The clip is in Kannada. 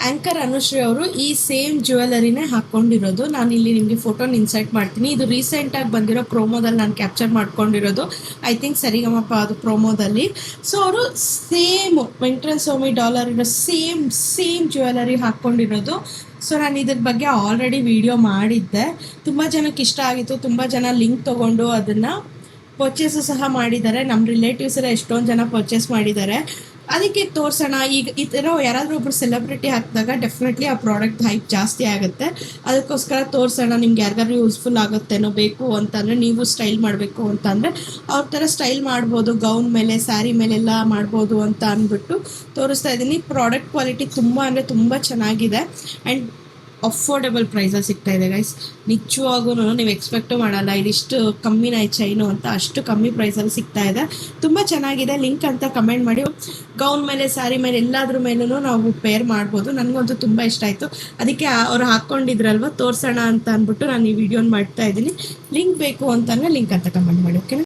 ಆಂಕರ್ ಅನುಶ್ರೀ ಅವರು ಈ ಸೇಮ್ ಜ್ಯುವೆಲರಿನೇ ಹಾಕ್ಕೊಂಡಿರೋದು. ನಾನು ಇಲ್ಲಿ ನಿಮಗೆ ಫೋಟೋನ ಇನ್ಸರ್ಟ್ ಮಾಡ್ತೀನಿ. ಇದು ರೀಸೆಂಟಾಗಿ ಬಂದಿರೋ ಪ್ರೋಮೋದಲ್ಲಿ ನಾನು ಕ್ಯಾಪ್ಚರ್ ಮಾಡ್ಕೊಂಡಿರೋದು. ಐ ಥಿಂಕ್ ಸರಿಗಮಪ ಅದು ಪ್ರೋಮೋದಲ್ಲಿ. ಸೊ ಅವರು ಸೇಮ್ ವೆಂಕಟೇಶ್ವರ ಸ್ವಾಮಿ ಡಾಲರ್ ಇರೋ ಸೇಮ್ ಜ್ಯುವೆಲರಿ ಹಾಕ್ಕೊಂಡಿರೋದು. ಸೊ ನಾನು ಇದ್ರ ಬಗ್ಗೆ ಆಲ್ರೆಡಿ ವಿಡಿಯೋ ಮಾಡಿದ್ದೆ. ತುಂಬ ಜನಕ್ಕೆ ಇಷ್ಟ ಆಗಿತ್ತು. ತುಂಬ ಜನ ಲಿಂಕ್ ತೊಗೊಂಡು ಅದನ್ನು ಪರ್ಚೇಸು ಸಹ ಮಾಡಿದ್ದಾರೆ. ನಮ್ಮ ರಿಲೇಟಿವ್ಸ್ ಎಲ್ಲ ಎಷ್ಟೊಂದು ಜನ ಪರ್ಚೇಸ್ ಮಾಡಿದ್ದಾರೆ. ಅದಕ್ಕೆ ತೋರಿಸೋಣ. ಈಗ ಈ ಥರ ಯಾರಾದರೂ ಒಬ್ರು ಸೆಲೆಬ್ರಿಟಿ ಹಾಕಿದಾಗ ಡೆಫಿನೆಟ್ಲಿ ಆ ಪ್ರಾಡಕ್ಟ್ ಹೈಪ್ ಜಾಸ್ತಿ ಆಗುತ್ತೆ. ಅದಕ್ಕೋಸ್ಕರ ತೋರಿಸೋಣ. ನಿಮ್ಗೆ ಯಾರಿಗಾದ್ರು ಯೂಸ್ಫುಲ್ ಆಗುತ್ತೇನೋ, ಬೇಕು ಅಂತಂದರೆ ನೀವು ಸ್ಟೈಲ್ ಮಾಡಬೇಕು ಅಂತಂದರೆ ಅವ್ರ ಥರ ಸ್ಟೈಲ್ ಮಾಡ್ಬೋದು. ಗೌನ್ ಮೇಲೆ, ಸ್ಯಾರಿ ಮೇಲೆಲ್ಲ ಮಾಡ್ಬೋದು ಅಂತ ಅಂದ್ಬಿಟ್ಟು ತೋರಿಸ್ತಾ ಇದ್ದೀನಿ. ಪ್ರಾಡಕ್ಟ್ ಕ್ವಾಲಿಟಿ ತುಂಬ ಅಂದರೆ ತುಂಬ ಚೆನ್ನಾಗಿದೆ ಆ್ಯಂಡ್ ಅಫೋರ್ಡೆಬಲ್ ಪ್ರೈಸಲ್ಲಿ ಸಿಗ್ತಾ ಇದೆ ಗೈಸ್. ನಿಜವಾಗೂ ನೀವು ಎಕ್ಸ್ಪೆಕ್ಟು ಮಾಡಲ್ಲ ಇದಿಷ್ಟು ಕಮ್ಮಿನ ಚೈನು ಅಂತ. ಅಷ್ಟು ಕಮ್ಮಿ ಪ್ರೈಸಲ್ಲಿ ಸಿಗ್ತಾ ಇದೆ. ತುಂಬ ಚೆನ್ನಾಗಿದೆ. ಲಿಂಕ್ ಅಂತ ಕಮೆಂಟ್ ಮಾಡಿ. ಗೌನ್ ಮೇಲೆ, ಸ್ಯಾರಿ ಮೇಲೆ ಎಲ್ಲಾದ್ರ ಮೇಲೂ ನಾವು ಪೇರ್ ಮಾಡ್ಬೋದು. ನನಗಂತೂ ತುಂಬ ಇಷ್ಟ ಆಯಿತು. ಅದಕ್ಕೆ ಅವ್ರು ಹಾಕ್ಕೊಂಡಿದ್ರಲ್ವ, ತೋರಿಸೋಣ ಅಂತ ಅಂದ್ಬಿಟ್ಟು ನಾನು ಈ ವಿಡಿಯೋನ ಮಾಡ್ತಾ ಇದ್ದೀನಿ. ಲಿಂಕ್ ಬೇಕು ಅಂತಂದರೆ ಲಿಂಕ್ ಅಂತ ಕಮೆಂಟ್ ಮಾಡಿ. ಓಕೆನಾ?